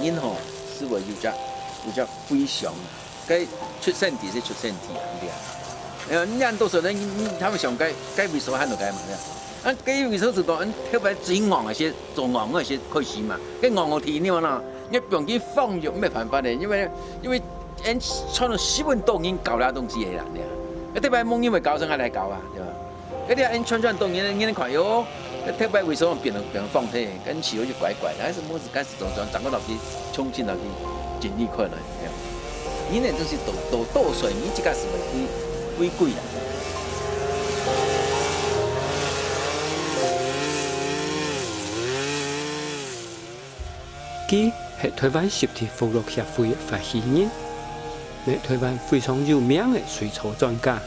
因吼思维有只非常，该出身体是出身体啊，对啊。你按多数人，他们想该为什么喊到该嘛？对啊，该为什么知道？特别最硬那些做硬那些开始嘛，cái硬天你嘛啦，你不用去放入没办法的，因为穿了10分钟已经搞那东西的啦，对啊。特别梦因为搞上还来搞啊，对吧？你穿动你看哟，特别为什么变成放屁，跟起油就怪怪的，还是么子开始长个老去冲进老去尽力快来，对啊。你那东西都倒水，你这个是会贵啊。佢係台灣濕地服務協會嘅發起人，係台灣非常有名嘅水草專家，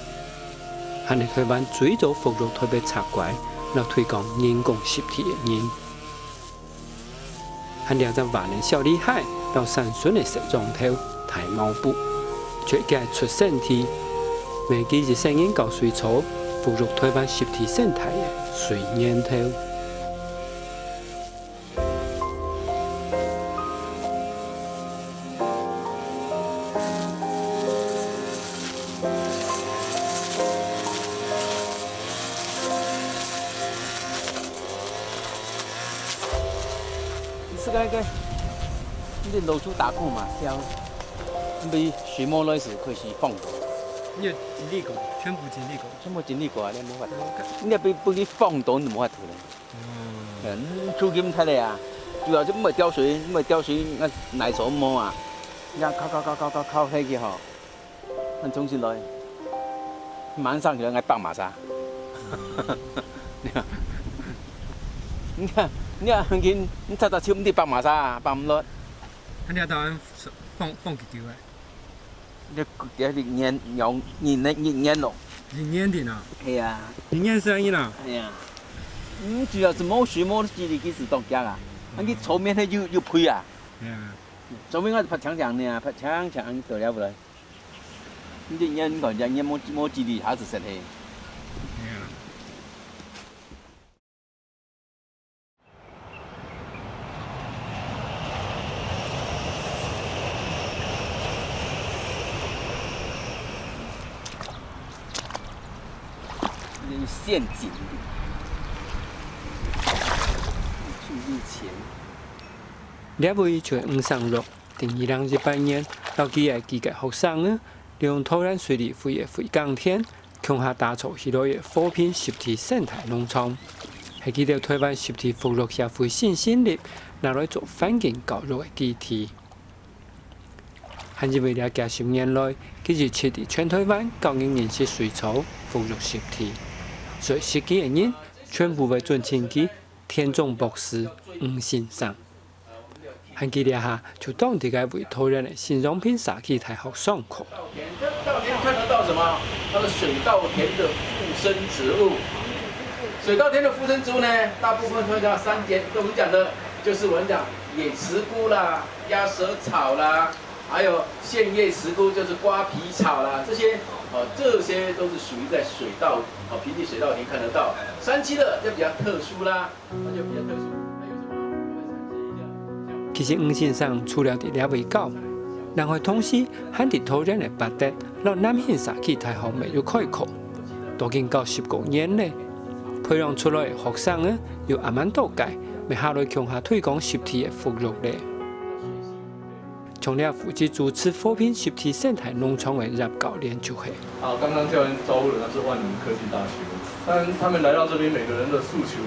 係台灣最早服務台北插拐，然後推廣人工濕地嘅人，係兩隻華人小厲害，然後山村嘅石莊頭大毛布，最佳出身體，每幾日聲音搞水草，服務台灣濕地生態嘅水源頭。你露出大裤嘛，像被水母那时开始放毒。你有經歷過，全部經歷過啊，你冇法度。你被佢放毒，你冇法度咧。出金睇嚟啊，主要就唔係吊水，我奶手摸啊，一靠起去吼，我重新來，晚上起來愛放馬沙。你擦手唔得放馬沙，放唔落。你喺台灣放幾條啊？你年咯。年定啊？係啊。年生意啦？係啊。主要是冇水冇自己幾時當家啊？你草面係要配啊。係啊。草面我拍長呢，拍長到了不來。你年講就年冇自己還是實係。陷阱，注入錢。呢位就係吳尚樂，定2018年到幾個學生呢，利用台灣水利會嘅會港田，強下打造起來嘅和平濕地生態農場，係記得台灣濕地服務協會新成立，拿來做環境教育嘅基地。係因為了解10年來，佢就徹底全台灣教人認識水草、服務濕地。所以實際嘅人全部為尊稱佢田中博士吳先生，還記得下就當地嘅為台灣嘅新用品設計大學上課。稻田看得到什麼？它是水稻田的附生植物。水稻田的附生植物呢，大部分會叫3節，跟我們講的就是我們講野石菇啦、鴨舌草啦，還有線葉石菇，就是瓜皮草啦，這些都是屬於在水稻平地水稻田看得到。山區的就比較特殊啦，就比較特殊。還有什麼？其實吳先生除了啲了為教，然後同時喺啲土人嘅八德，讓南縣設計大學未有開課，都經過10個年咧，培養出來嘅學生呢，要慢慢到界，咪下來強下推廣濕地嘅服務咧。從了負責主持和平濕地生態農場嘅葉教練就係。好，剛剛教練招呼的那是萬寧科技大學，但他們來到這邊，每個人的訴求、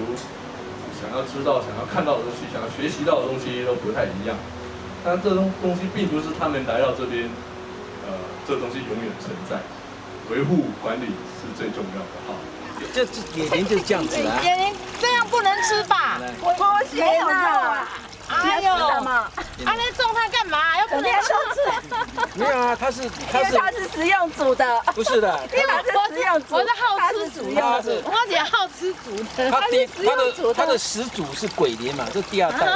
想要知道、想要看到的東西、想要學習到的東西都不太一樣。但這東西並不是他們來到這邊，這東西永遠存在，維護管理是最重要的哈。這野田就是這樣子啊。野田這樣不能吃吧？不行啊！哎呦，什麼？啊，那種它幹嘛？又不能吃。沒有啊，它是食用組的。不是的，因為它是食用組，我是好吃組的，我姐好吃組的。它的始祖是鬼靈嘛，這第2代，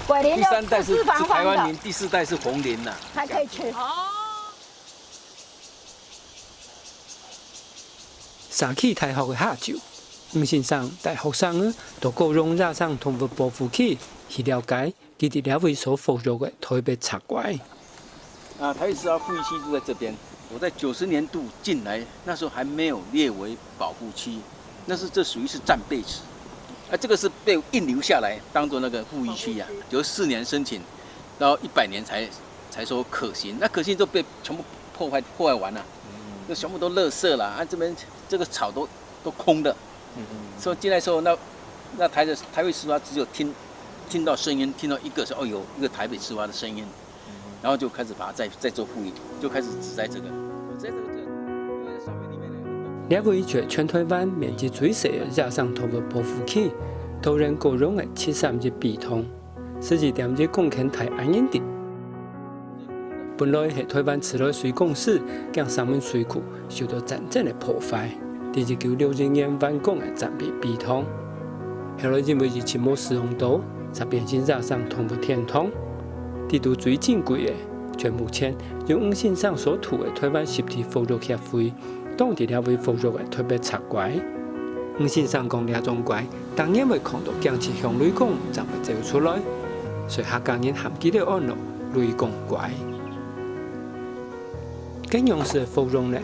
鬼靈第3代是台灣靈，第4代是紅靈啦，還可以吃。設計大學嘅下晝，吳先生帶學生呢，到高雄熱上動物保護區去了解，佢佢哋了位所服务的台北茶馆。台北市啊，富裕区就在这边。我在90年度进来，那时候还没有列为保护区，这属于是战备池。这个是被印留下来当做那个富裕区啊，94年申请，然后100年才说可行。那可行都被全部破坏完了，那全部都垃圾了啊！这边这个草都空的，所以进来的时候，那台北市花只有听到声音，听到一个是有一个台北市花的声音，然后就开始把它再做复育，就开始只在这个，在这个因为上面里面呢。了位在全台湾面积最小的热上头的保护区，土壤高容的731笔筒，是一点子贡献台安营地。本来是台湾池内水公司将上面水库受到真正的破坏，第1960年完工的暂别笔筒，后来因为疫情没使用到，才变成热上通的天堂。地图最珍贵的，却目前用五线上所土的台湾湿地保育协会，当地了为保育的特别茶馆。五线上讲两种怪，当然会看到江池向雷公才会走出来，所以客家人含记了安乐雷公怪。更用是芙蓉呢，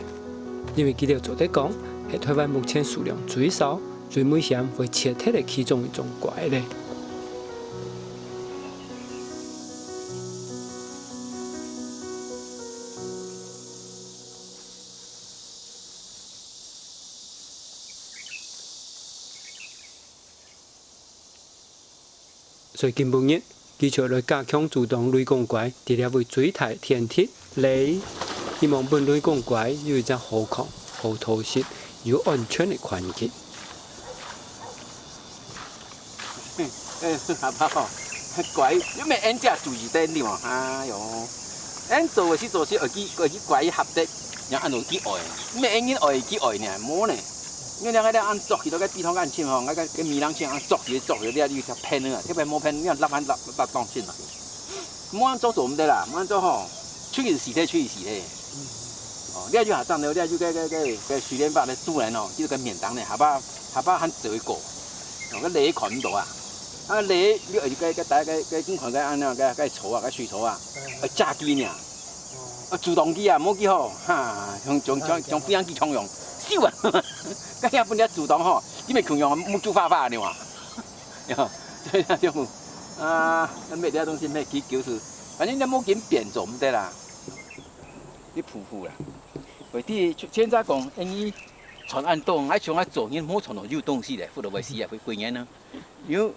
因为记了做得讲，是台湾目前数量最少、最危险、会切体的其中一种怪呢。所以根本日，佢就来加强主动雷公怪，除了为水台天铁雷，希望本雷公怪有一只好康、好陶实、又安全的环境。好不好？怪，你咪按只注意点哩嘛？哎哟，按做是会去怪合得，然后按落去爱，咪按人爱去爱呢，冇呢。因为按作起到个地方按签吼，个米人签按作起，你就条偏啊，这边冇偏，你立当签落去。冇按做唔得啦，冇按做吼，出去是事体，出去是事体。哦，你就下当了，你就个水莲法的主人哦，就个面当呢，下巴很做一个，哦个雷看唔到啊，雷你个大个金看个按那个草啊，个水草啊，炸机呢，自动机啊，冇机好，哈，像飞扬机常用。少啊！咁一般你自动吼，你咪穷用木煮花花的嘛，所以那就咩啲东西咩几就是，反正你冇紧变做唔得啦，你匍匐啦。为啲现在讲，因为传按动，还像做人冇传到有东西咧，或者为事啊，会贵人呢。因为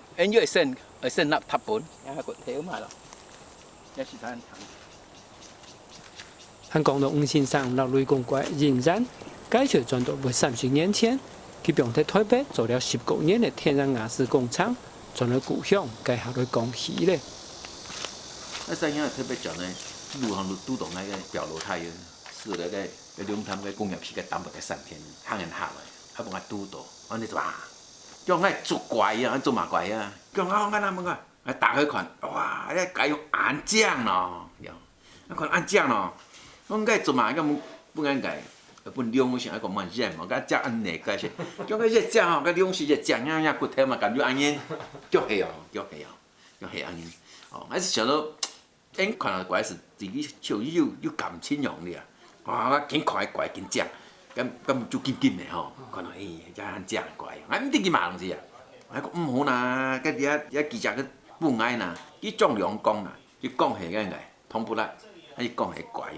会升纳ทับ本，一个条嘛咯，一是他香港的五线上老雷公怪仍然。解决转到30年前，佢并在台北做了19年的天然瓦斯工厂，转到故乡继下来讲起咧。那三样特别讲呢，路行都懂那个表楼太阳，是那个两滩个工业区个淡薄个3天，行人下来，还帮我堵到，安尼做啊，叫我做怪啊，做嘛怪啊，叫我那么个，打开看，哇，那改用暗酱咯，那看暗酱咯，我该做嘛，个不敢改。本量我想一个蛮热嘛，甲食安内个是，叫个热食吼，甲量是热食呀骨头嘛，感觉安尼，叫系安尼，哦，还是想到，因看到怪是自己就有感情用的啊，哇，紧看怪紧食，咁就紧的吼，看到这安食怪，唔得去骂东西啊，讲唔好啦，甲啲记者去不爱啦，佢壮良讲啦，佢讲系个通不啦，佢讲系怪。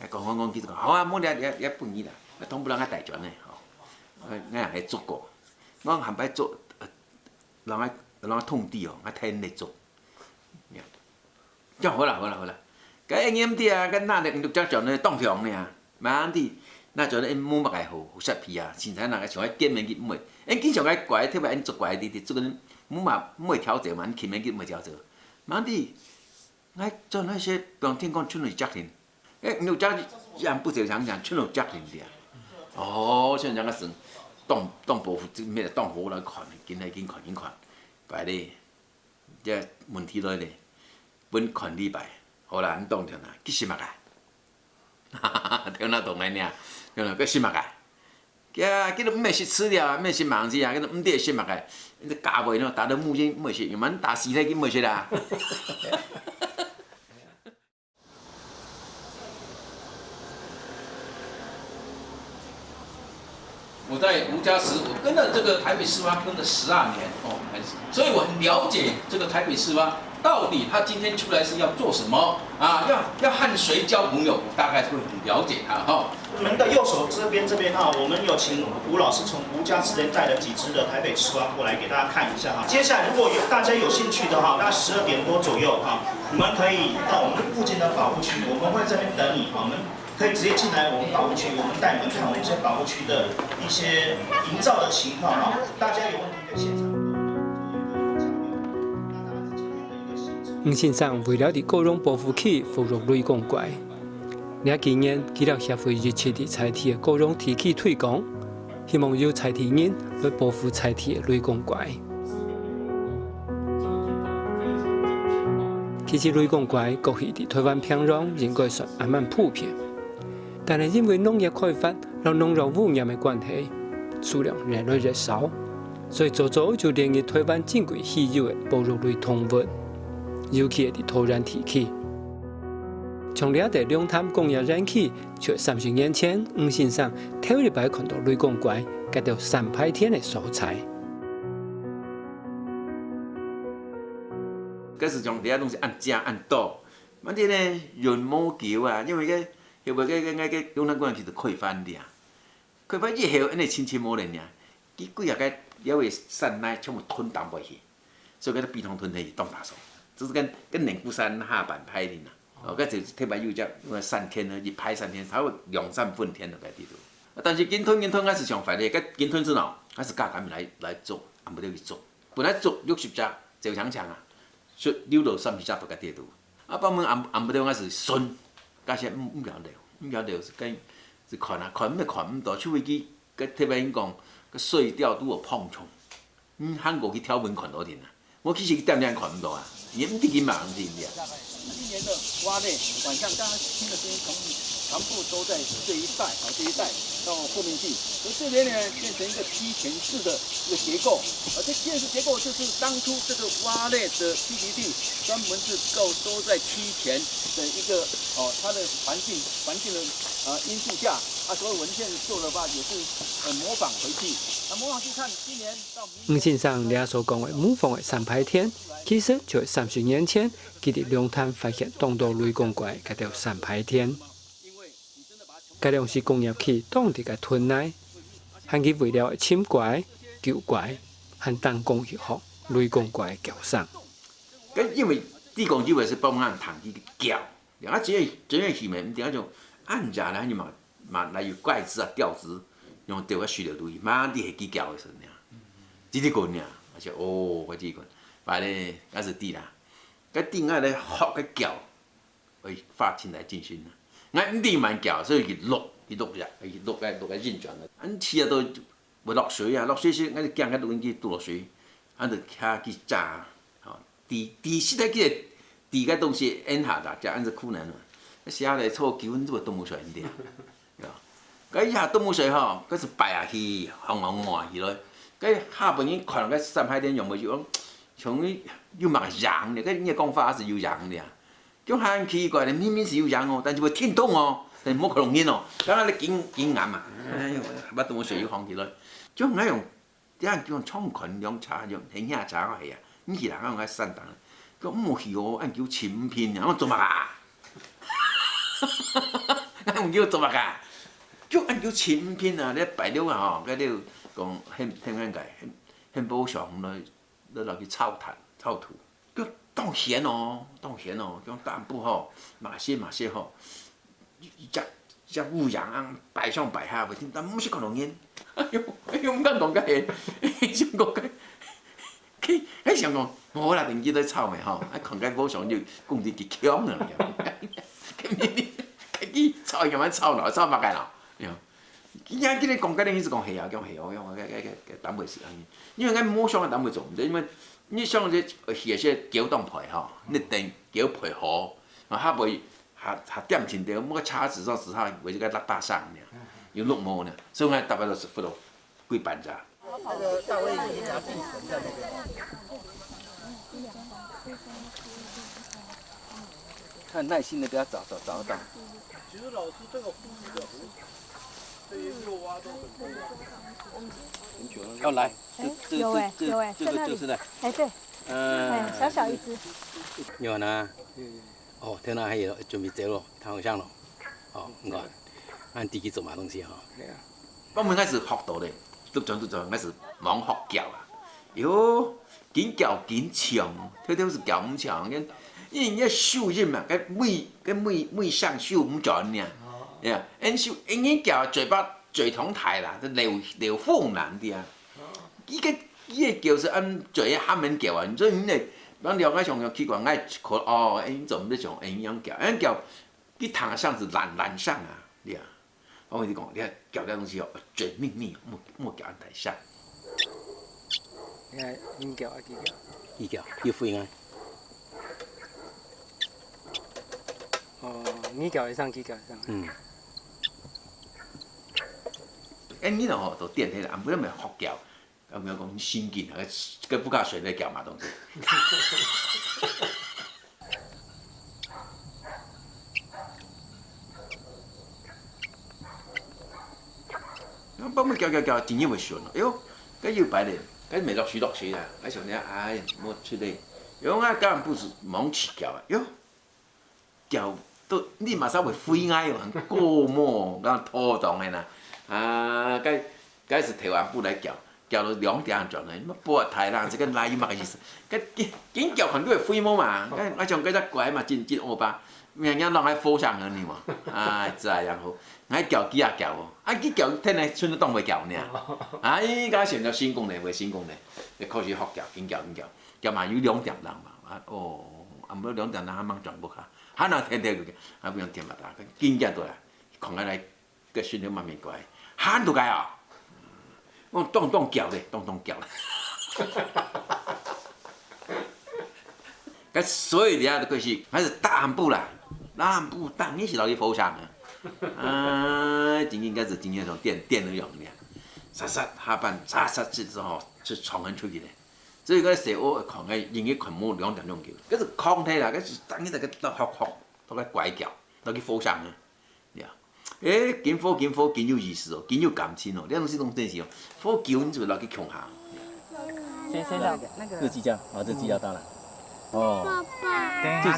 讲几多个好啊，冇你半年啦，通不啷个大转呢？吼，我系做过，我含摆做，人个通地哦，我睇人嚟做，就好啦，cái anh em thì cái nào để được cho này tông thường này mà anh thì na cho nên em mua một cái hồ sạch thì xin thấy là cái chỗ cái kiếm mình cái mười anh kinh cái quái thế mà anh chụp quái thì chụp cái muốn mà 10 条 mà anh kiếm mình cái 10 条 mà anh thì ngay cho nó sẽ bằng thiên con chuyên nội chắc liền cái nội chắc làm不少想想chuyên nội chắc liền đi chuyên rằng cái sự tông bộ咩tông hồ là còn kiến khoản phải đi cái vấn đề rồi đấy vẫn còn đi bài好啦，你当條啦，幾時物啊？條那當然呀，條那幾時物啊？幾呀，叫做唔係食飼料啊，唔係食盲子啊，叫做唔得食物嘅，你教袂喏，打到母親唔會食，要唔打屍體佢唔會食啦。我在吴家时，我跟了这个台北市发跟了12年哦，所以我很了解这个台北市发到底他今天出来是要做什么啊？要和谁交朋友，我大概会很了解他哈。你们的右手这边哈，我们有请吴老师从吴家这边带了几只的台北赤蛙过来给大家看一下哈。接下来如果大家有兴趣的哈，大概12点多左右哈，你们可以到我们附近的保护区，我们会这边等你哈。我们可以直接进来我们保护区，我们带你们看我们一些保护区的一些营造的情况哈。大家有问题可以现场。黄先生为了伫高雄保护区扶入雷公怪，也今年记录协会日前伫彩体的高雄提起推广，希望有彩体人来保护彩体的雷公怪。其实雷公怪过去伫台湾平壤应该算还蛮普遍，但是因为农业开发和农药污染的关系，数量越来越少，所以早早就列入台湾珍贵稀有的保育类动物。尤其是伫土壤提起，从了地两滩工业燃气，却30年前黄先生头一摆看到雷公怪，夹到3派天的素材。嗰是將啲啊東西按正按倒，問題呢潤毛橋啊，因為個後尾個兩灘工業其實開翻啲啊，開翻以後，因為清清冇人呀，幾幾啊個因為山奶全部吞淡落去，所以嗰啲鼻痛吞起當大手。就是跟宁古山下板拍的呐，哦，搿就是特別有只3天呢，一拍3天，差不多2、3分天了搿地度。但是金吞還是上快的，搿金吞之後還是教他們來做，也冇得去做。本來做60只就強強啊，說溜到30只都搿地度。啊，幫們也冇得還是順，加些唔曉得是跟是看啊看，咩看唔到，除非佢搿特別講個水調都有碰撞，韓國去挑門看到點啊，我其實點看唔到啊。也不一定马上进的。今年的蛙类晚上，刚刚听的声音全部都在这一带，这一带到后面去，而这边呢变成一个梯田式的一个结构，这梯田式结构就是当初这个蛙类的栖息地，专门是都在梯田的一个它的环境的因素下，所有文献做的话也是模仿回去，模仿去看今年到明年。黄先生俩所讲的模仿的3派天。其實就係30年前，佢哋兩灘發現當到雷公怪，佢條3派天。嗰兩是工業區當地嘅屯內，係佢為了侵怪、救怪，和當工業學雷公怪嘅叫聲。咁因為地公就係是幫俺堂啲叫，然後這樣戲咪唔點種按着咧，你嘛來有怪子啊、吊子，用吊個塑料堆，馬啲係幾叫嘅時呢，這啲個呢，而且我這個。把呢，那是地啦，cái地愛咧學個叫，會發天來進行啦。俺地蠻叫，所以佢落個現象啦。俺起啊都會落水啊，落水時俺就驚個東西倒落水，俺就下去炸，哦，地實在個地個東西按下啦，就按是困難啦。下來錯9分鐘都冇水啲啊，個一下都冇水吼，嗰是白下去，紅換去咯。個下半日看到個3派天用冇用。從要罵癢的，跟人家講法是有癢的呀。咁很奇怪的，明明是有癢哦，但是會天痛哦，但係冇可能煙哦。咁啊，你見眼嘛？哎呦，乜都冇水要放起來。咁我用，啲人叫衝群用茶用輕下茶個係啊，唔係人講喺山當。咁冇去哦，按叫前片啊，我做乜啊？按叫做乜啊？就按叫前片啊，你擺了啊，嗰啲講很解，很保障咯。你落去炒土，叫當鹹哦，叫淡布吼，馬些吼，只烏羊擺上擺下，但唔是可能煙。哎呦，唔敢講個係，想講個，佢想講，我啦定記得炒咪吼，看個保障就講啲幾強啦，佢炒咁樣炒乜嘅啦？伊講嗰啲意思講係啊，講淡薄時，因為我冇想嘅淡薄做唔到，因為你想啲些攪動皮吼，你定攪皮好，下尾下點前條，冇個叉子上時下為咗個落大上呢，有绿毛呢，所以我大概都是不到几班咋。那个大卫已经拿地存在那边。看耐心的给他找得到。其实老师这个呼吸的这些幼蛙都很多。很久了。要来，有哎，这个就是的。哎对，小小一只。有呢。哦，天哪，还有准备走了，看好像了。哦，你看，按自己做嘛东西哈。我们开始学到咧，都开始忙学叫啊。哟，紧叫紧唱，天天是叫唔唱嘅。因为手印嘛，每上手唔准呢，呀，因叫嘴巴嘴同台啦，都流风难的啊。伊个叫是按嘴喊门叫啊，所以你咱了解上奇怪，爱可哦，因怎么种因样叫，因叫你躺上是懒上啊，对啊。我跟你讲，你叫这东西哦，嘴密，莫叫人台上。你看，你叫啊，伊叫，要飞啊。哦，你叫会上，佢叫会上。嗯。你哦，都电梯啦，唔不咪学叫，有冇讲先见啊？佢不加水咧叫嘛东西。帮我叫，真因为顺咯。哟，佢要摆咧，佢未落水啦。喺上面哎，莫出嚟。哟，我根本不是忙起叫啊，哟，叫。都你马上会飞挨哦，很过么，然后拖动的啦。啊，该是台湾不来叫到2点钟嘞，乜播台啦，这个来嘛个意思。紧叫很多会飞么嘛，我像嗰只怪嘛，真乌巴，明日落喺火上嘅你嘛，啊，这样好，我叫几啊叫哦，几叫听嚟村都当袂叫呢。哎，家成咗新功能，新功能，你开始学叫，紧叫嘛要2点钟嘛，哦，唔好2点钟还忙转不下。他那天天个，不用听嘛哒，紧叫多啦，狂下来个训练慢慢过来，喊都该啊，我咚叫咧，咚叫咧，个所有的都是还是大汉步啦，南部当你是老去佛上啊，今天开始今天从电都用的，杀下班杀之后就闯很出去的。所以嗰蛇我狂嘅英語群舞2點鐘叫，嗰是抗體啦，嗰是等於大家學個怪叫，到去火上嘅，呀，見火見有意思哦，見有感情哦，呢種是種真是哦，火叫你就落去強下。先生，这鸡叫，哦，这鸡叫到了，哦，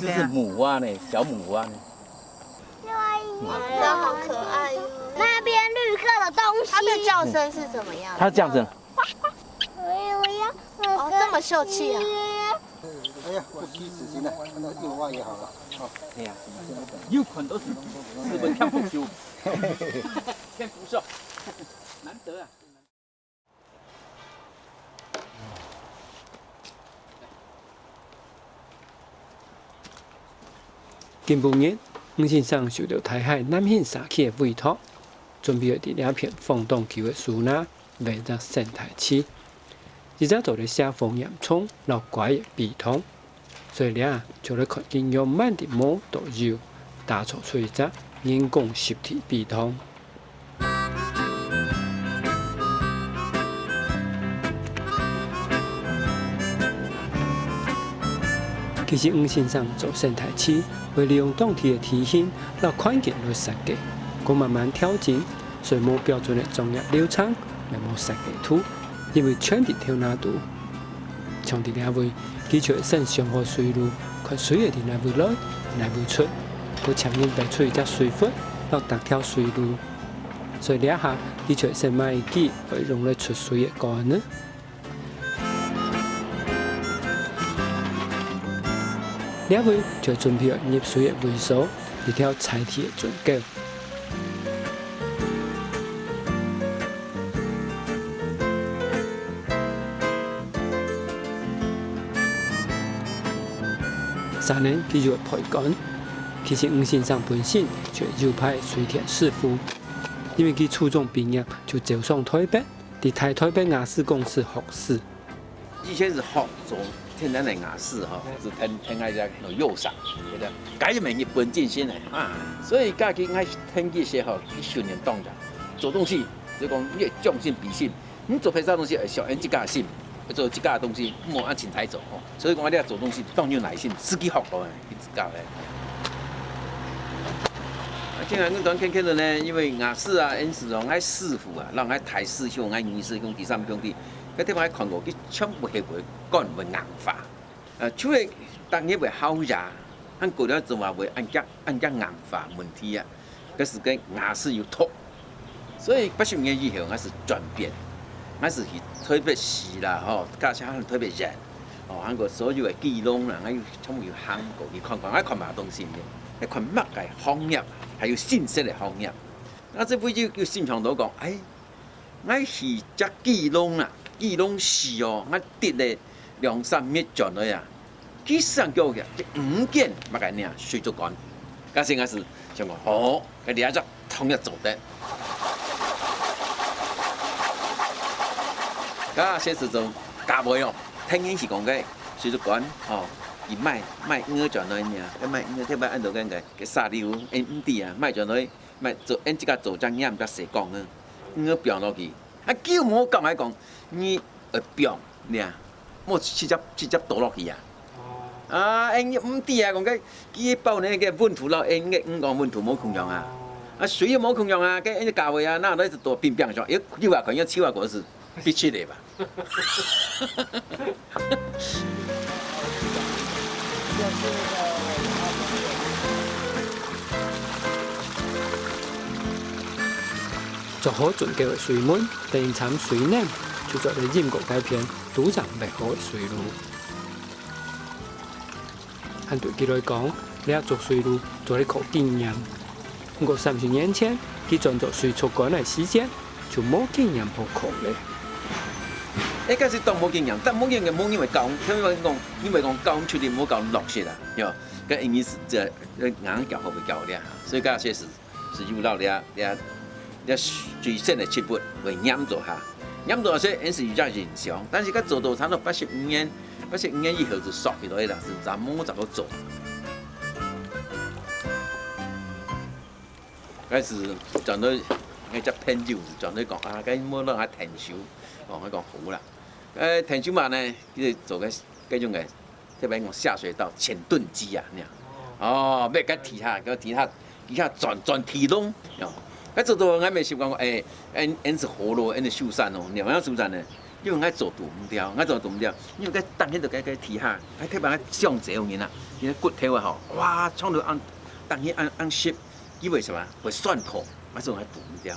这是母蛙呢，小母蛙呢。这好可爱哟。那边绿色的东西，它的叫声是怎么样？它这样子。哦，这么秀气啊！哎呀，不虚此行了，那幼蛙也好了。哦，哎呀，有款都是日本看不起，看不上，难得啊。今晡日，吴先生受到台海南线沙起的委托，准备要伫两片放荡球的树那围入生态区。而家做咧写风岩葱老怪的鼻筒，所以俩就咧看见用慢的毛豆油打造出一只人工实体鼻筒。其实吴先生做生态区，会利用当地的体型、让环境来设计，佮慢慢调整，所以无标准的专业流程，也无设计图。因为全地跳那度，从伫遐位，佢就会省上好水路，看水会伫那位来，那位出，佮强硬排出一只水分，到逐条水路，所以遐下佢就会省买一支会用来出水的竿呢。遐位就准备入水的位所，一条彩体的船钩。3年佢就会配竿。其实吴先生本身就右派水田师傅，因为佢初中毕业就走上台北，伫台北雅士公司学师。以前是学做天然的雅士哈，是天爱只右上，对不对？改名日本进先来啊，所以家己爱天气些吼去训练动作，做东西，就讲你会将心比心，你做其他东西会小人这家心，做这家东西莫按勤才做哦。所以讲你要做东西，当有耐心，自己学落来，去自教嘞。今日我讲看到呢，因为雅士啊、恩师哦，爱师傅啊，让爱台师兄、爱二师兄、第三兄弟，嗰地方爱看过，佢全部係會幹會硬化。除了當然會好呀，按過了就話會按家硬化問題啊，嗰時個雅士要脱，所以80年以後，我是轉變，我是特別細啦，吼，加上特別人，哦，嗰個所有嘅技能啦，我要全部要喊過，你看看，我看埋東西嘅，你看乜嘅行業。還有信息嘅行業，啊！這位就現場度講，我係只基隆啊，基隆市哦，我跌咧2-3米轉來啊，佢上叫嘅5件乜嘅呢？水族館，嗰時我是想講，好，佢哋一隻統一做得，嗰些時陣加倍哦，聽見是講嘅水族館哦。伊賣鵝轉來呢，賣鵝特別按到個沙溜唔啲啊，賣轉來賣做按即個做張嘢唔得成講啊，鵝變落去，啊叫我講嚟講，你變呢，我直接倒落去啊，按唔啲啊，講個幾包呢個溫度咯，按個5個溫度冇空用啊，啊水又冇空用啊，個按個價位啊，那就多變變咗，你話佢要超啊嗰時必須嚟吧。做好準備嘅水門，定產水냉，就做嚟英國改編賭場美好嘅水路。按對佢來講，你要做水路做嚟靠經驗。不過30年前，佢轉做水族館嘅時間，就冇經驗可靠咧。一開始當冇經驗，但冇經驗冇因為教，因為講教出嚟冇教落實啊，喲，個因是這硬教好唔教咧，所以嗰些是有到你最新的七步會黏住下，黏住些因是有隻現象，但是佢做到差唔多85年以後就縮起來啦，是咱冇怎個做。嗰時轉到嗰隻朋友轉到講啊，佢冇讓下停手，哦，佢講好啦。停手嘛呢，佢做嗰種嘅，特別講下水道前盾機啊，哦，咩嘅地下轉提窿，佢做到我咪習慣講，因是河路，因是修山哦，你樣修山呢，因為我做斷唔掉，我做斷唔掉，因為佢當喺度嘅地下，佢特別上這樣啦，因為骨頭啊吼，哇，衝到當喺按濕，因為什麼會酸痛，我做係斷唔掉。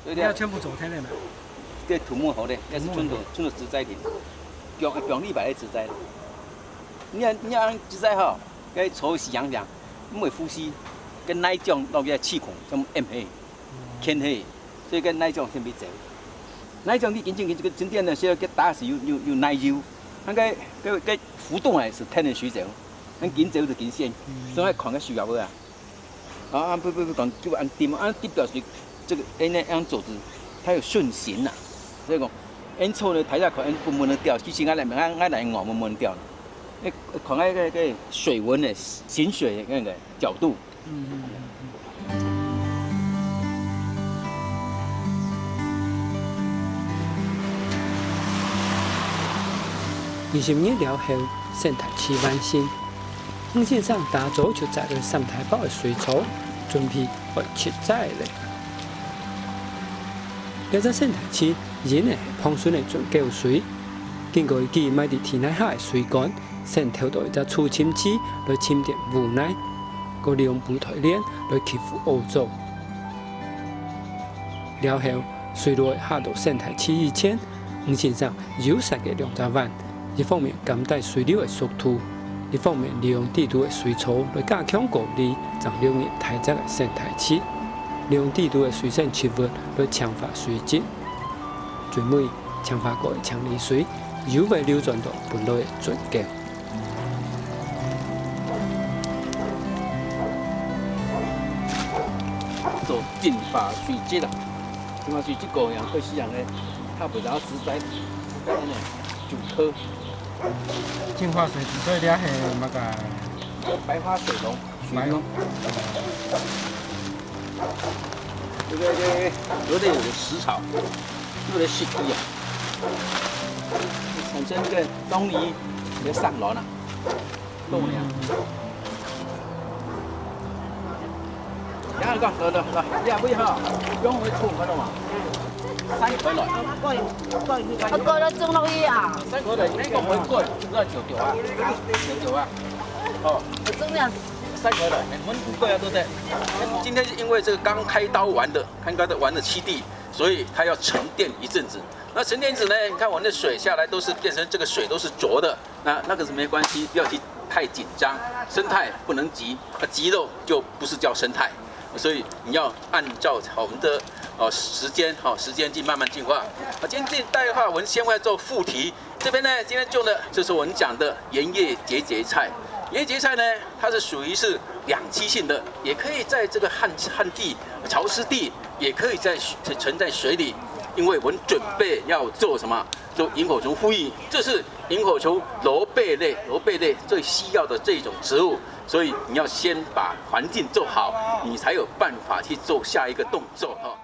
你要全部做起來嘛？這土木好的，那是純的植栽的，表裏擺的植栽。你按植栽哈，cái chỗ是陽涼，因為呼吸跟內臟那個氣孔咁 M 氣、偏氣，所以跟內臟先別走。內臟你真正的時候，佢打是有內油，個浮動係是天然水走，按緊走就緊線，所以看個需要不啊？啊不講，就按地表水。這個按走子，它有順行呐，所以講按抽呢，睇下看按不能掉，其實按來我們不能掉，看個水溫的行水那個角度。20年了後，生態區完成，目前上打造就在了三台堡的水槽，準備為出載嘞。呢隻生態區仍然係碰水嚟做膠水，經過佢買啲天台下嘅水管，先調到一隻儲침器來침電湖內，個利用補台鏈來吸附污糟。了後，水路下到生態區以前，目前上有3個量閘彎，一方面減低水流嘅速度，一方面利用地圖嘅水槽來加強過濾，讓流入台側嘅生態區。利用地圖嘅水性切物來強化水質，最尾強化過嘅強力水又會流轉到本來嘅盡境。做淨化水質啦，淨化水質個樣會使人咧，它不然後植栽，咁樣就科。淨化水質所以咧係乜個？白花水龙，白龙。这个有的有食草，有的湿地啊，产生这个东篱的上楼呢，漏梁。然後講來，你阿妹嗬，將佢沖嗰度嘛，生佢來，我過咗種落去啊，生佢來，呢個唔會過，都係條啊，條啊，哦，我種了。生佢來，我們不過呀，對不對？今天是因为这个刚开刀完的7地，所以它要沉淀一阵子。那沉淀子呢？你看我那水下来都是变成这个水都是浊的，那个是没关系，不要去太紧张，生态不能急，急了就不是叫生态。所以你要按照我们的时间去慢慢进化。今天这一带的话，我们先会做副题。这边呢，今天种的就是我们讲的盐叶节节菜。盐叶节菜呢，它是属于是两栖性的，也可以在这个旱地、潮湿地，也可以沉在水里。因为我们准备要做什么？做萤火虫呼应，这是萤火虫螺贝类最需要的这种植物。所以你要先把环境做好，你才有办法去做下一个动作哈。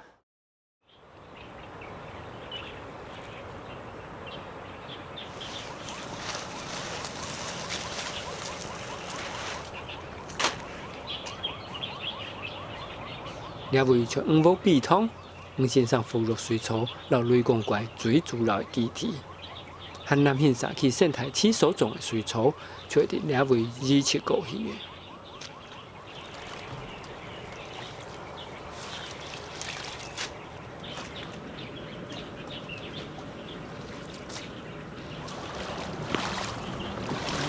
了为像黄木壁桶，黄先生附入水草，留雷公怪最主要的基地。汉南县xã去生态区所种的水草，确定了为日切高兴的。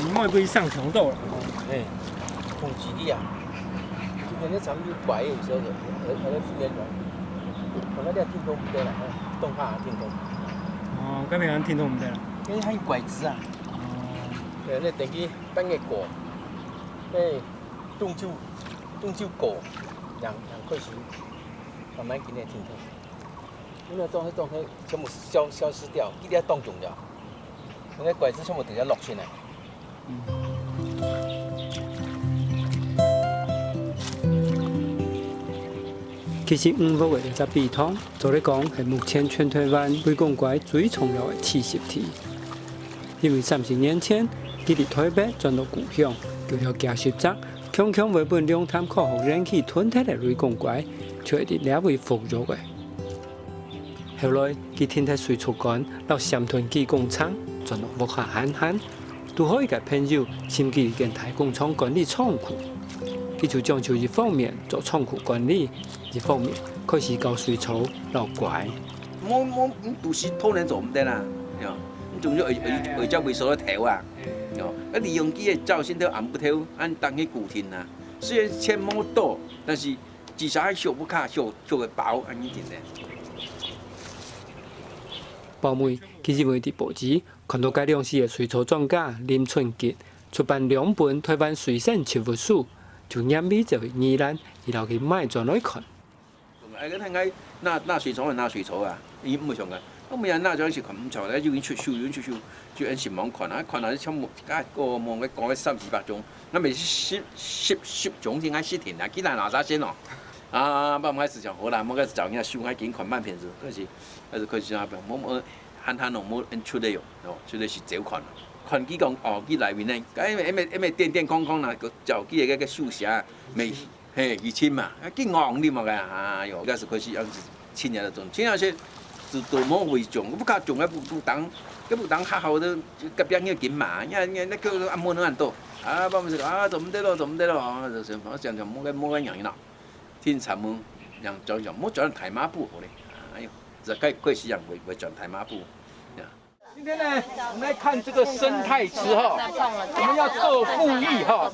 你莫不上强度了？哎，空气力啊，今天咧咱们拐的时候，喺咧训练中，我那啲听筒唔得啦，动下听筒。哦，咁樣聽到唔得啦。因為喺拐子啊。誒，你定期等嘅果，誒，中秋果2塊錢，慢慢給你聽聽。因為種全部消失掉，一定要凍種了。那個拐子全部直接落起來。其實黃木的這壁桶，做嚟講係目前全台灣雷公怪最重要的棲息地。因為30年前，佢哋台北轉到故鄉，叫了加濕站，強為本兩灘可學人氣吞吞的雷公怪，卻係啲了為復育的。後來，佢天體水草乾，到三屯機工廠，轉到木下慳，都可以嘅朋友先至跟大工廠管理倉庫。佢就將就一方面做倉庫管理，一方面開始搞水草撈怪。我都是偷人做唔得啦，你仲要為咗為所頭啊，利用機嘅照先都按不透，按當去固定啊。雖然錢冇多，但是至少係小不卡小個包安尼點咧。報媒其實為啲報紙看到該兩市嘅水草專家林春傑出版2本台灣水生植物書，就眼尾就疑難，然後佢買咗來看。你睇下拿水草就拿水草啊，伊唔會上嘅。咁咪人拿咗時看唔錯咧，要出秀，就按上網看啊，看下啲草木，個網嘅講嘅300-400種，那咪10種先喺10田啊，其他哪啥先咯？啊，不開始講好啦，我開始找人家書，我見看慢片子，可是啊，冇慳咯，冇出嚟用，出嚟是少看。看幾講佢內面咧，因為電框啦，就幾個樹下未2000嘛，幾昂啲嘛嘅，哎呦，嗰時開始樣子親人種，親人些就冇會種，不卡種不當好好的，隔壁要緊嘛，那個阿冇能多，啊，幫我們啊，做唔得咯，就是我想冇個樣啦，天蠶冇樣做冇做台馬布好咧，哎呦，這貴是樣會做台馬布。今天呢，我們來看這個生態池哈，我們要做布藝哈，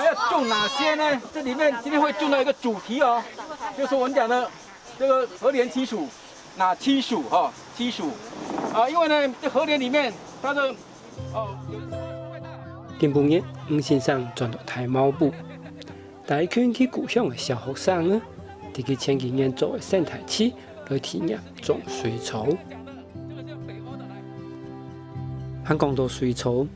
要種哪些呢？這裡面今天會種到一個主題哦，就是我們講的這個河蓮漆屬，哪漆屬哈？漆屬啊，因為呢，這河蓮裡面它的今半日，吳先生轉到台茂部，帶圈去故鄉的小學生呢，喺佢前幾年做嘅生態區來體驗種水草。喺講到水草，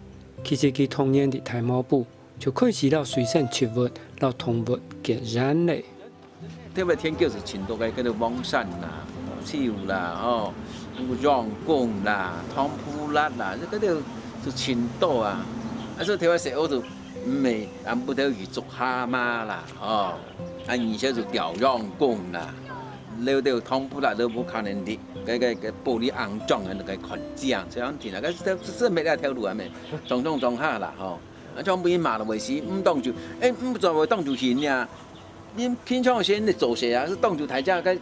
其實佢童年的台茂部就开始了水生植物、了动物嘅染类。特别天叫是青多嘅，叫做网扇啦、手啦、羊公啦、汤普拉啦，这个就青多啊。所以台湾食我就唔系，俺不得鱼捉蛤蟆啦，而且就钓羊公啦。了了汤普拉都冇可能的，cái玻璃硬撞嘅那个款酱，这样听啊，这没那条路啊咩，撞下啦，像每马的为是唔当就，唔在为当就行呀。你平常先你做些啊，是当就大家个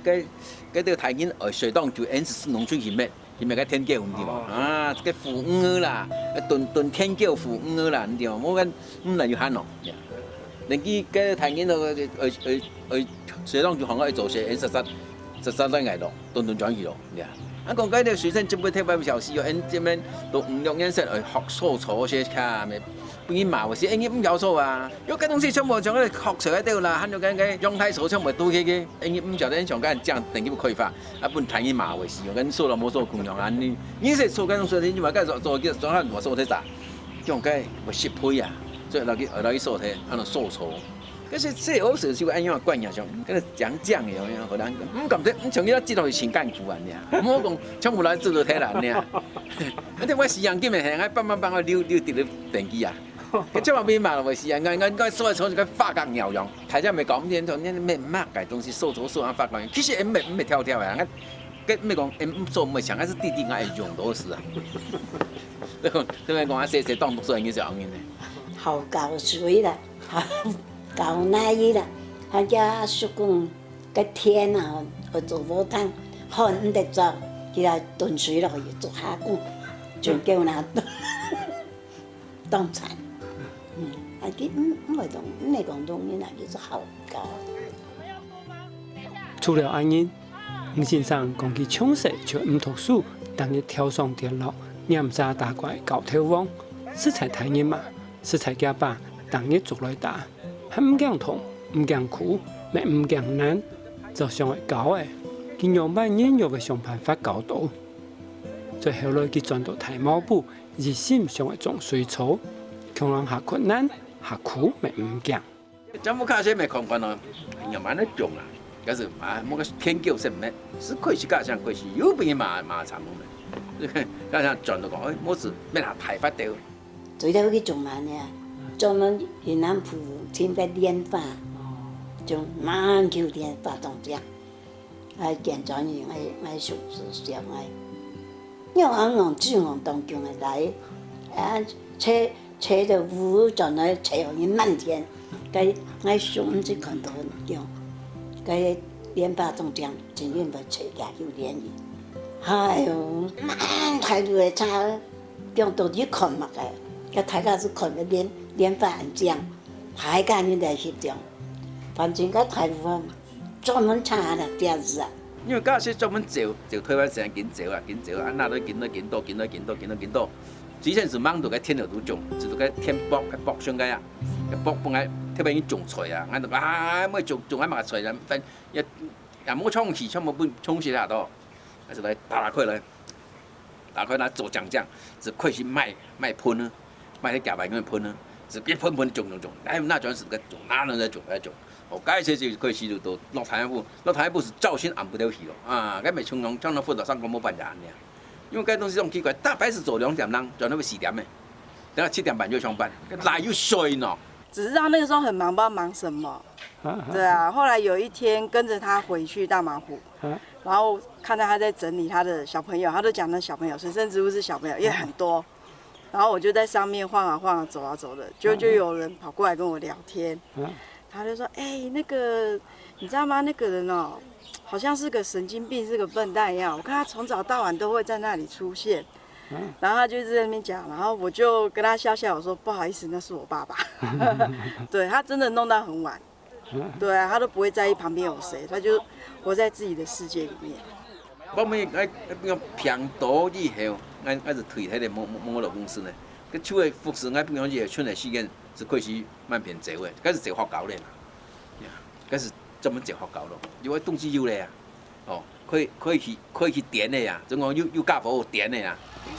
台人水当就，是农村行咩？是咪个天叫唔对嘛？啊，个腐鱼啦，炖天叫腐鱼啦，唔对嘛？我讲唔能要喊咯。人家个台人水当就行个做些，实在来挨咯，炖转去咯，呀。啊，讲嗰啲水生植物特别小事哦，这边都5、6年生学手错些卡咩？不然嘛，或是唔有错啊。有嗰东西全部像嗰學出喺度啦，喊到嘅陽台所全部都嘅，唔曉得像嗰這樣定嘅開發，啊本睇嘅嘛為是，跟說了冇說共樣啊，你是說嗰種說你話嗰做下我說睇啥，像嗰咪適配啊，所以落去說睇，喺度說錯。可是這有時就按樣慣樣上，跟住講嘅樣，好難講。唔咁啲，從呢知道係情感苦啊，你唔好講全部來做到睇啦，你啊。嗰啲我時間今日係幫我溜啲電機啊。佢即係話俾馬來西亞，我所謂從個發覺牛羊，大家咪講啲從啲咩乜嘅東西收啊發覺，其實唔係跳嘅，佢咩講唔做唔係想，係是地我係用到時啊。對咪講啊？寫當讀書人嘅時候嘅呢？好搞水啦，搞奶啦，佢家叔公個天啊，去做煲湯，看唔得做，佢來燉水落去做下鍋，就叫佢當菜。没广东人就是好高。除了安因，吴先生讲起抢食就唔读书，当日跳上电脑，念沙打怪搞跳网，食材太热嘛，食材加把当日做来打，还唔惊痛，唔惊苦，咪唔惊难，就上会搞诶，见样板人又会想办法搞到。最后来佢转到太毛布，热心上会种水草，强人下困难。下苦咪唔驚。政府開始咪看慣咯，又蠻得種啊，可是冇個天叫什麼，是可以去加上可以有邊馬長嘅，加上轉到講，冇事咩下排發掉。最多去種蠻嘅，種咗雲南埔添個蓮花，種蠻叫蓮花當正，係健壯人係熟上係，因為我主我當叫嘅嚟，車到烏盡來車去滿天，佢我上唔知看到叫，佢蓮花當正，真係咪車架要蓮葉，哎呦，蠻大路嘅車，叫到底看乜嘅，佢大家是看嘅蓮花很正，大家人嚟去種，反正個大路專門車啦，這樣子啊。因為嗰時專門就推翻成緊走啊，那都緊多。之前是忙到個天頭都種，就是個天卜上個啊，個卜本來特別要種菜啊，俺就冇種喺埋菜啦，但也冇沖洗，全部不沖洗下多，就來打開來做醬，就開始賣噴啊，賣啲夾埋咁樣噴啊，就一噴種，那轉是個種，哪能在種？哦，嗰時就開始就到落台一步是照先按不了去咯，啊，嗰咪從到輔導上講冇辦法呢。因為嗰東西咁奇怪，大概是做2點鐘，做到4點的，然後7點半就上班，哪有睡呢？只知道那個時候很忙，不知道忙什麼。對啊，後來有一天跟着他回去大馬湖，然後看到他在整理他的小朋友，他都講那小朋友，水生植物是小朋友也很多，然後我就在上面晃啊晃啊，走啊走的，就有人跑過來跟我聊天，他就說：那個你知道嗎？那個人哦。好像是個神經病，是個笨蛋一樣。我看他從早到晚都會在那裡出現，然後他就在那邊講，然後我就跟他笑笑，我說不好意思，那是我爸爸。對，他真的弄到很晚，對啊，他都不會在意旁邊有誰，他就活在自己的世界裡面。我們平多以後，我就退喺個網絡公司呢，個出嚟服侍我平常時出嚟時間是開始蠻偏濟嘅，嗰是做學校咧，嗰是專門做學校咯，因為東西要咧啊，可以去点的呀，总共有架有点的呀。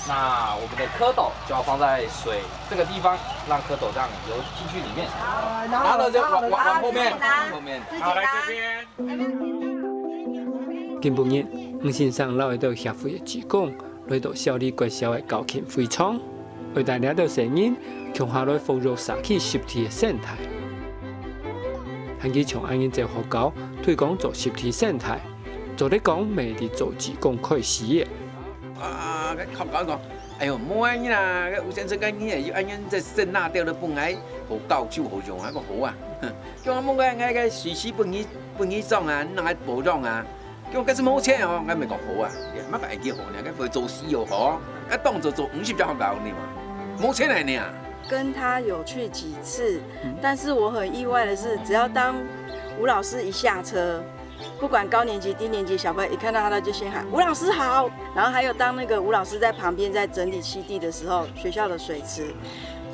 那我们的蝌蚪就要放在水这个地方，让蝌蚪这样游进去里面。然后就往后面，好，来这边。今晡日，黄先生老会到协会的职工来到小李国小的高勤会场，为大家到声音，强下来丰饶沙起实体的生态。还去从安因这学校推广做实体生态，做咧讲美丽做职工开始的。啊，学校讲，哎呦，冇安尼啦，有先生讲你要安因这生拿掉了本来好教授好用，还个好啊。叫我冇个个随时本意种啊，哪个保障啊？叫我嗰是冇钱哦，我咪讲好啊，乜个会记好呢？佢会做事又好，一当做50只学校呢嘛，冇钱嚟呢。跟他有去几次，但是我很意外的是，只要当吴老师一下车，不管高年级、低年级小朋友一看到他就先喊吴老师好。然后还有当那个吴老师在旁边在整理基地的时候，学校的水池，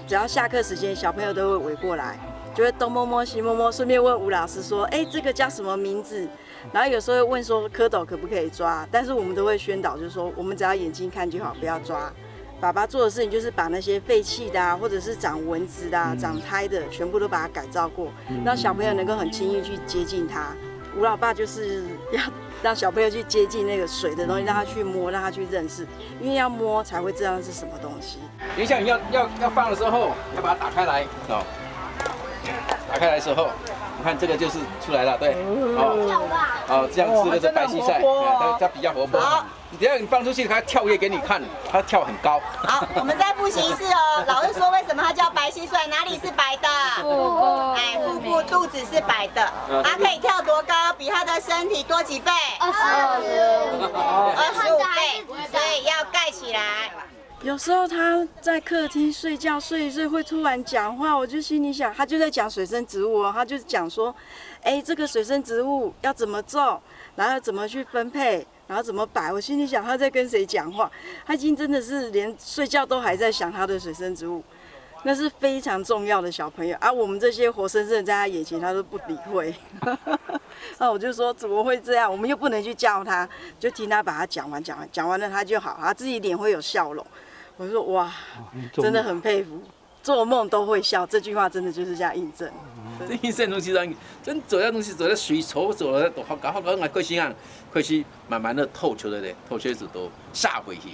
只要下课时间，小朋友都会围过来，就会东摸摸西摸摸，顺便问吴老师说：“哎，这个叫什么名字？”然后有时候会问说蝌蚪可不可以抓，但是我们都会宣导，就是说我们只要眼睛看就好，不要抓。爸爸做的事情就是把那些废弃的啊，或者是长蚊子的、长胎的，全部都把它改造过，让小朋友能够很轻易去接近它。吴老爸就是要让小朋友去接近那个水的东西，让他去摸，让他去认识，因为要摸才会知道是什么东西。等一下你要放的时候，要把它打开来哦。打开来的时候，你看这个就是出来了，对，哦，这样这个是白蟋蟀，它比较活泼。只要你放出去，它跳跃给你看，它跳很高。好，我们再复习一次哦。老师说为什么它叫白蟋蟀？哪里是白的？腹部，哎，腹部肚子是白的。它可以跳多高？比它的身体多几倍？25倍，所以要盖起来。有时候他在客厅睡觉，睡一睡会突然讲话，我就心里想，他就在讲水生植物哦，他就讲说，哎，这个水生植物要怎么种，然后怎么去分配，然后怎么摆。我心里想他在跟谁讲话，他已经真的是连睡觉都还在想他的水生植物，那是非常重要的小朋友啊。我们这些活生生在他眼前，他都不理会。那我就说怎么会这样？我们又不能去叫他，就听他把他讲完了他就好，他自己脸会有笑容。我说哇，真的很佩服，做梦都会笑，这句话真的就是这样印证。这印证东西让真做那东西做在水草做在都好搞，我开始慢慢的透出来咧，透出来就都撒回去。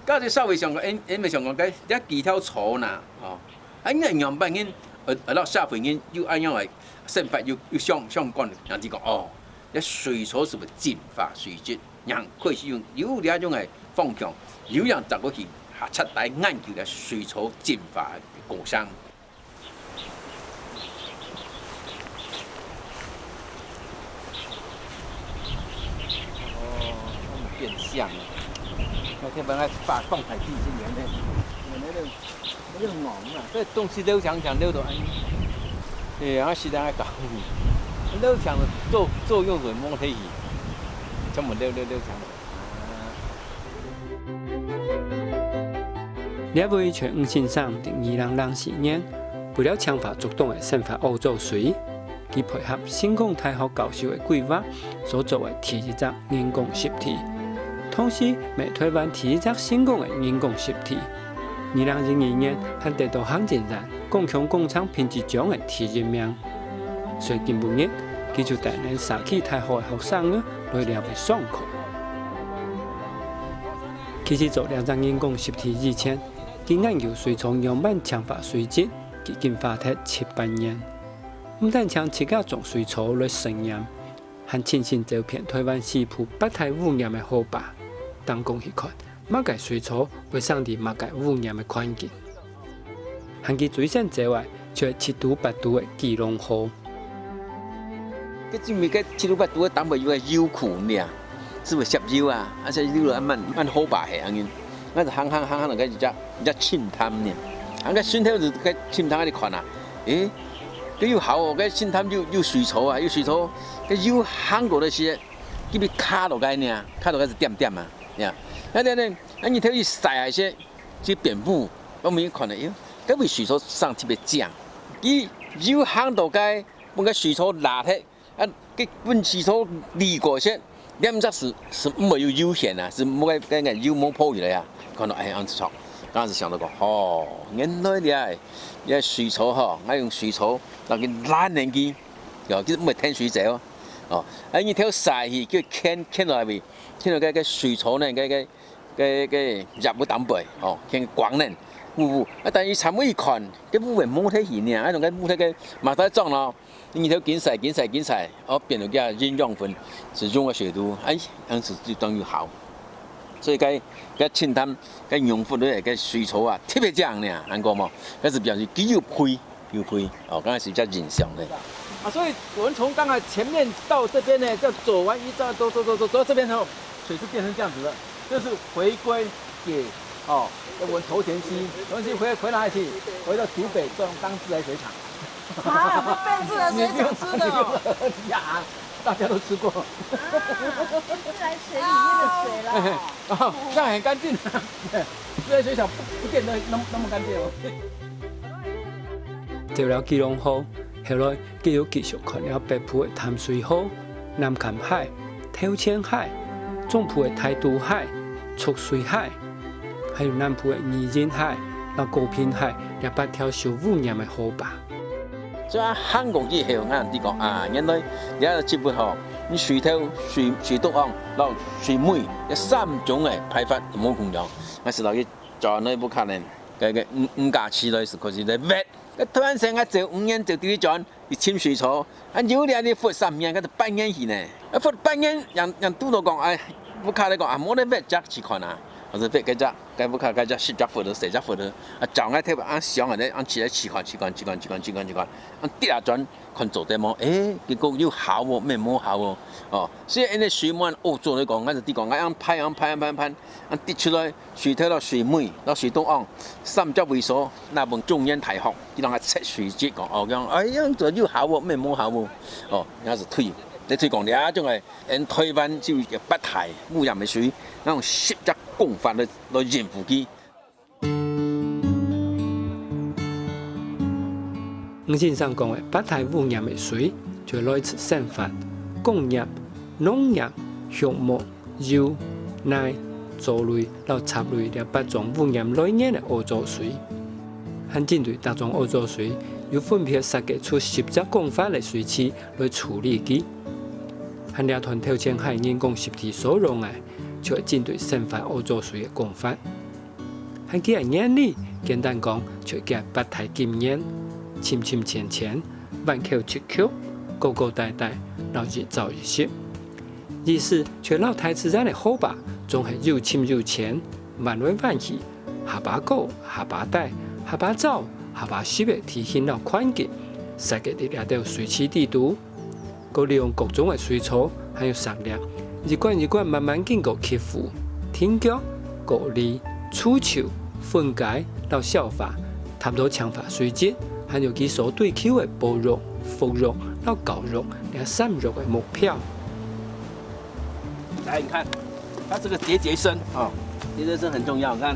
到这撒回上个，因为上个个一几条草呐，哦，啊，因样办因，到撒回因又按样来生发又相关，人哋讲哦，一水草是不进化水质，人开始有两种嘅方向，有人走过去。下出来研究嘅水草进化嘅过程。哦，变相了。那天本来把放海地是原来那个硬啊，这东西溜墙溜到安尼。哎，我时常爱搞，溜墙做用水摸起去，专门溜墙。列为全黄先生伫2004年，为了强化竹洞的生发欧洲水，佢配合新港大学教授的规划所做的第一只人工湿地，同时为台湾第一只新港的人工湿地。2002年，还得到行政院共享工厂品质奖的第一名。所以今晡日，佢就带领沙起大学的学生来了为上课。其实做2只人工湿地以前，佢研究水草样板强化水质，已经花费7-8年。唔但将7个种水草来实验，还亲身照片台湾西部北太污染的河坝，当讲去看乜个水草会生伫乜个污染的环境。还佢最先做的就7度8度的基隆河。cái chim cái chim bắt tuổi tắm bởi vì yêu khủ nè, sư phải sập yêu à, anh sẽ yêu là ăn hố bà hè anh, nó là hang là cái gì chắc chim tham nè, anh cái xuyên theo cái chim tham cái khoản à, cái yêu hậu cái chim tham yêu水草啊，yêu水草，cái yêu hang của nó是，佢被卡到cái nè，卡到cái是點點啊，呀，那你睇佢曬下些，即蝙蝠，我們看到喲，嗰位水草生特別正，佢yêu hang到cái，把個水草拿起。啊，cái vườn xì số đi過些，染色是没有悠闲啊，是没个油毛泡起来啊，看到哎样子错，当时想到讲哦，原来你水草哈，我用水草那个烂人机，哦，其实没添水者哦，啊你条晒去叫牵落去，牵落个水草呢，个入不淡白哦，牵光呢。啊！但是参尾一看，根本冇睇现呢，啊，仲冇睇个马达装咯，你条紧晒，哦，变到个营养分是用个水度，哎，样子就等于好。所以个清淡，个养分咧，个水草啊，特别正呢，看过冇？那是表示几有配，哦，刚才是比较印象的。啊，所以我们从刚才前面到这边呢，就走完一站，走到这边后，水是变成这样子的，这是回归给。哦，我们头前溪回哪里去？回到竹北当自来水厂。啊，不变自来水厂吃的哦。呀，大家都吃过。自来水里面的水啦。哦，这样很干净。自来水厂不见得那么干净哦。到了基隆后，后来继续看了北部的淡水河、南坎海、头前海、中部的台都海、蓄水海。还有南部的宜人海、高屏海，8条受污染的河坝。所以韩国以后，俺哋讲啊，原来你喺接本吼，你水头、水毒岸、然后水尾，有3种嘅排法冇共样。我是到去做那部可能，个五假期内是可是嚟灭。突然间我做5年就第一转，你清水槽，有啲你罰3年，嗰就半年去呢。罰半年，人都到讲，哎，不卡你讲啊，冇得滅只去看啊。或者别个只，该不看该只10只佛头、10只佛头，啊，早爱特别按想的，按起来起看，按第二转看做得么？结果有效喎，咩冇效喎？哦，所以因为水满做你讲，我就啲讲，我按拍，按滴出来，水头到水尾到水东岸，3只位所那本中央大学，佢当下测水节讲，哦，讲哎呀，做有效喎，咩冇效喎？哦，那是推。你推广了，种系喺台湾就北台污染的水，那种10只公法来应付佢。先生讲的北台污染的水，就来自生发、工业、农业、畜牧、油、奶、藻类、插类8种污染来源的污糟水。和针对各种污糟水，又分别设计出10只公法的水池来处理佢。和两团头前海人工实体所用的，就会针对生发污糟水的工法。和佢的原理，简单讲，就叫北台金烟，深浅浅，万口7口，高高大大，然后日照日湿。意思，却老太自然的河坝，总系又深又浅，弯来弯去，下巴高、下巴大、下巴早、下巴湿的体现了宽길设计的条水池地图。佮利用各种的水草，还有石粒，一罐慢慢经过吸附、挺脚、过滤、除臭、分解到消化，差不多强化水质，还有其所对口的保肉、腐肉到搞肉、散肉的目标。来，你看，它这个节声啊，节声很重要。你看，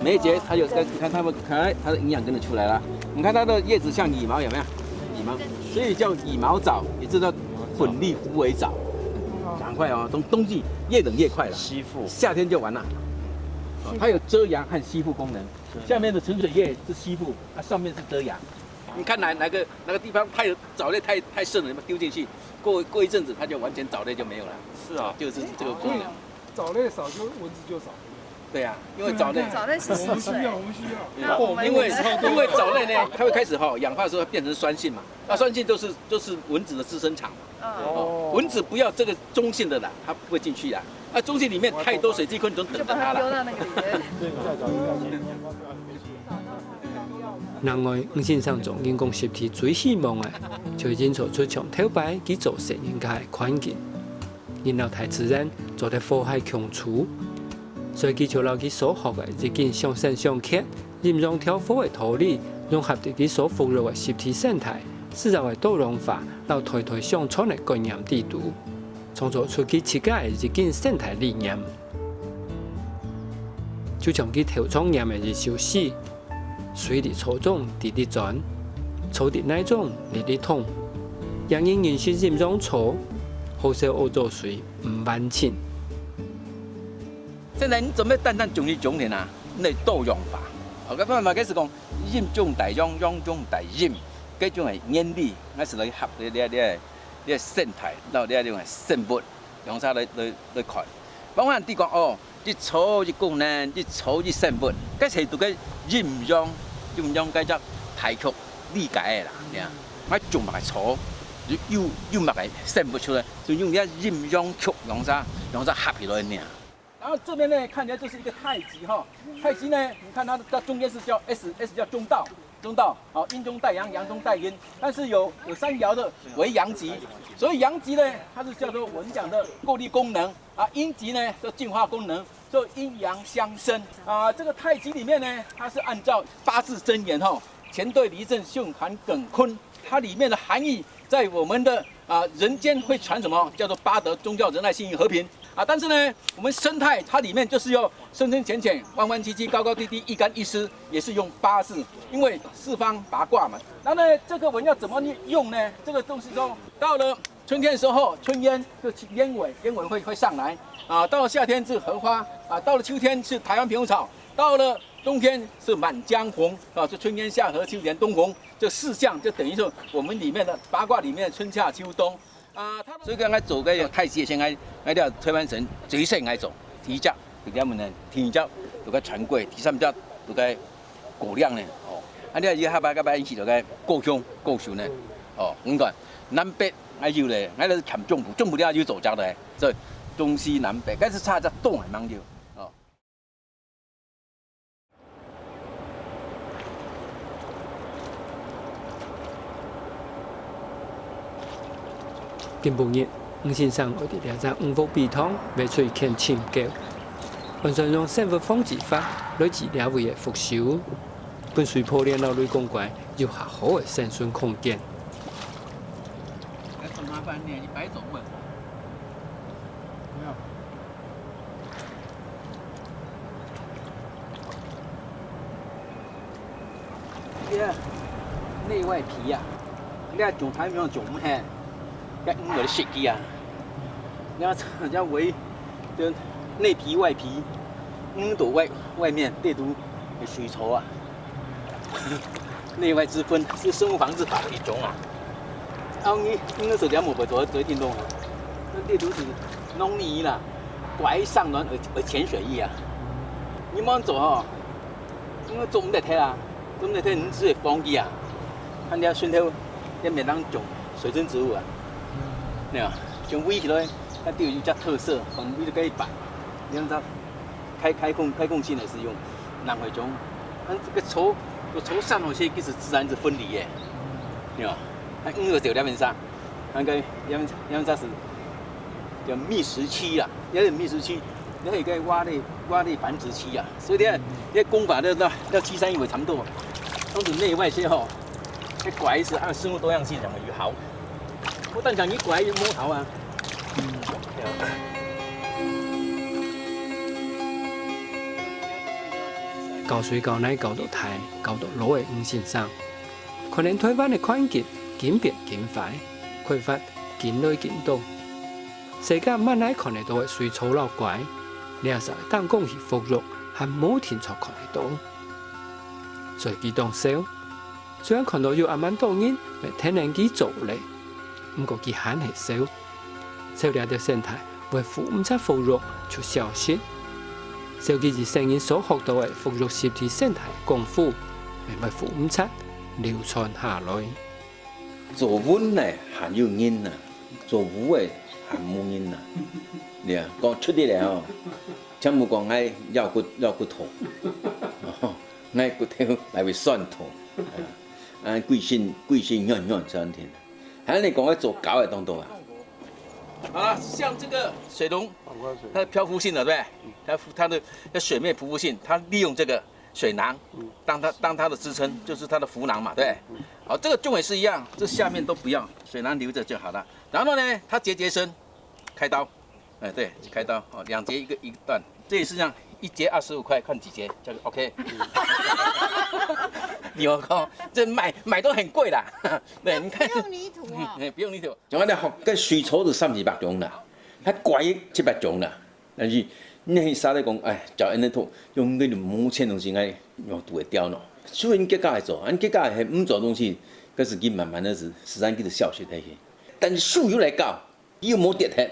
每一节它有个，你看它们可爱，它的营养跟着出来了。你看它的叶子像羽毛，有没有？羽毛，所以叫羽毛藻，也知道。混立虎尾藻，赶快哦！冬季越冷越快了，吸附，夏天就完了。它有遮阳和吸附功能。下面的沉水叶是吸附，它上面是遮阳。你看哪个地方藻类太盛了，你们丢进去，过一阵子它就完全藻类就没有了。是啊，就是这个功能。藻类少就蚊子就少。对呀，因为藻类是吸水，我们需要。因为藻类呢，它会开始氧化的时候变成酸性嘛，那酸性都是蚊子的滋生场。蚊子不要这个中性的啦，它不会进去啦。中性里面太多水寄昆虫等着它了。丢到那个里面。另外，先生从人工实体最希望的，就是研造出像头摆去做实验的环境，然后太自然做得祸害强除。所以，佢就攞佢所學嘅一件相生相克、嚴重挑火嘅土理，融合到佢所附入嘅實體生態，製造嘅多樣化、然後台相傳嘅概念地圖，創造出佢自家嘅一件生態理念。就像佢頭創念嘅日小詩，水裡草種地裡轉，草地內種地裡通，讓人認識嚴重草，好少欧洲水唔完清。现在你准备单单种年啊，你多样化。哦，咁办法开始讲，任种大样，样种大任，嗰种系原理，我是来合你生态，然后你种生物，用啥来看。包括你讲哦，你草一功能，你草一生物，嗰是都个任样嗰只排曲理解的啦，你啊，我种埋草，又埋个生物出来，就用啲任样曲用啥合起来呢？然后这边呢，看起来就是一个太极哈。太极呢，你看它中间是叫 S 叫中道，好，阴中带阳，阳中带阴。但是有3爻的为阳极，所以阳极呢，它是叫做我们讲的过滤功能啊，阴极呢是净化功能，所以阴阳相生啊。这个太极里面呢，它是按照8字真言哈，乾兑离震巽坎艮坤，它里面的含义在我们的人间会传什么？叫做8德：忠孝仁爱信义和平。啊，但是呢，我们生态它里面就是要深深浅浅、弯弯曲曲、高高低低、一干一湿，也是用8字，因为四方八卦嘛。然后呢，这个文要怎么用呢？这个东西说，到了春天的时候，春烟就烟尾会上来啊。到了夏天是荷花啊，到了秋天是台湾平草，到了冬天是满江红啊，就春天夏荷秋莲冬红，这4项就等于是我们里面的八卦里面的春夏秋冬。所以讲，我做个太极先，我了推翻成最先来做体脚，就他们呢天脚就个传过，第3脚就个果量呢，哦，你以下摆一起就个高胸高手呢，哦，你看南北我要咧，我咧看中部了要做脚的，所以中西南北，但是差只东还蛮少，哦。今晡日，黄先生我哋了只5福笔筒卖出欠请教，完全用生物防治法来治疗位的复修，本水破裂到雷公怪有下好的生存空间。很麻烦呢，你白走问。没有。内外皮呀，你看种台面种咩？cái người nó xịt kia, nhá với内皮外皮，都外面地图水槽啊，内外之分是生物防治法的一种啊。然后你那时候两冇做听懂啊？那地图是弄泥啦，拐上暖而潜水液啊。你冇做哦，因为做唔得睇啦，做唔得睇你只会放弃啊。看你顺头，你免当种水生植物啊。你啊，像围起来，它就有一只特色，很围就可以摆。你看它开空性也是用南回种，它这个抽上好些就是自然是分离耶。你啊，它就两边上，那个两边上是叫觅食期啦，也是觅食期，你可以个蛙类繁殖期啊。所以你功法那七三一为差不多，都是内外些吼，那拐是按生物多样性讲的越好。我但讲你拐摸头啊。高水高奶高到台高到老的黄先生，可能台湾的环境紧变紧快，开发紧来紧到，世界慢来看得到的水草老怪，你也是当讲是福禄，还冇天才看得到。所以佢当少，虽然看到有阿蛮多人为天然机做咧。不过佢很係少，少了的生態為負唔出腐肉就消失。少佢是成人所學到嘅腐肉攝取生態功夫，為負唔出流傳下來。做文呢還有人呐，做武的還冇人呐。你啊，講出啲嚟哦，全部講愛腰骨頭，愛骨頭來為蒜頭，貴姓遠這樣聽。还是你讲要做高的动作啊？好了，像这个水龙，它的漂浮性的对不对？它的水面浮浮性，它利用这个水囊当它的支撑，就是它的浮囊嘛，对不对？好，这个重也是一样，这下面都不要，水囊留着就好了。然后呢，它节身，开刀，哎对，开刀哦，2节一段，这也是这样，1节25块，看几节，这个 OK。你我靠，这买都很贵啦。对，你看。用泥土不用你条。像我哋學嘅水草就3-400種啦，係怪700種啦。但是你啥咧講，就安尼做，用嗰條毛線東西嚟用都會掉咯。所以你結果係做，你結果係唔做東西，嗰時佢慢慢的是讓佢的消息睇去。但是樹又嚟搞，又冇跌hết，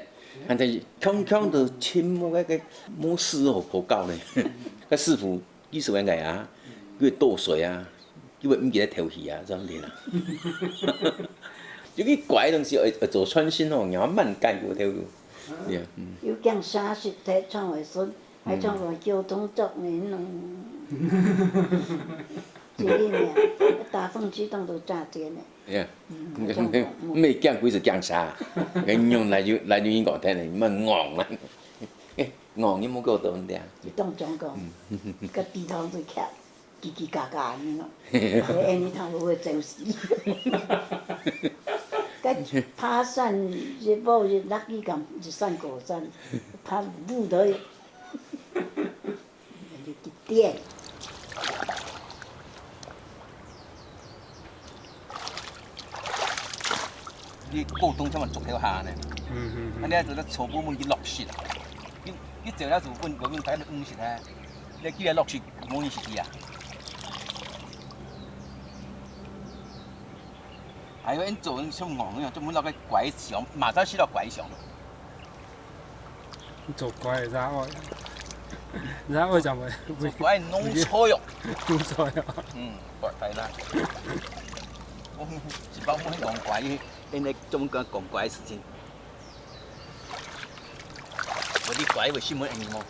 但係強的清冇個冇事哦，好搞咧。個師傅幾時會捱啊？佢倒水啊，佢會唔記得調戲啊，咁樣啦。有啲怪東西會做創新哦，然後慢改過條路。有講啥事體創為順，還創為交通作年咯。這裡面大風機動都炸掉咧。咩講鬼就講啥？你用來就英國聽嚟，乜戇啦？戇你冇夠到啲啊？你當講講，個地頭就徛嘰嘰嘎嘎呢咯，你頭會走死。cái phá sân chỉ bao giờ đắc đi cầm chỉ sân cổ sân phá bu thôi đi tiền你沟通怎麼做條下呢？安尼做得初步問佢落實啦。你做了做問睇到唔實咧，你叫佢落實冇你實際啊？還有人做人像戇樣，專門落個拐杖，馬上死到拐杖。做拐然後就會做拐弄錯喲，弄錯喲。拐係啦。我是包我講拐，因為專門講拐的事情。我啲拐會新聞人麼？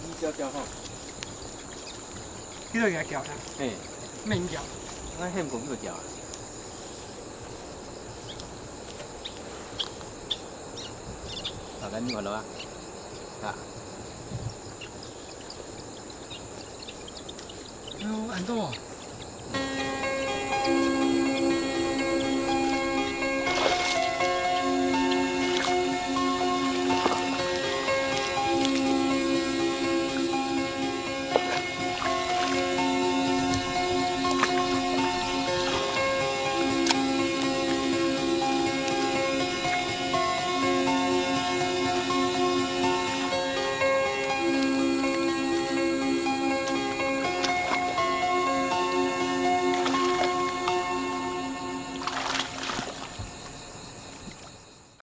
你叫哈？呢度有叫啦。咩叫？我香港呢個叫啊。嗱，緊呢個啦，啊。很多。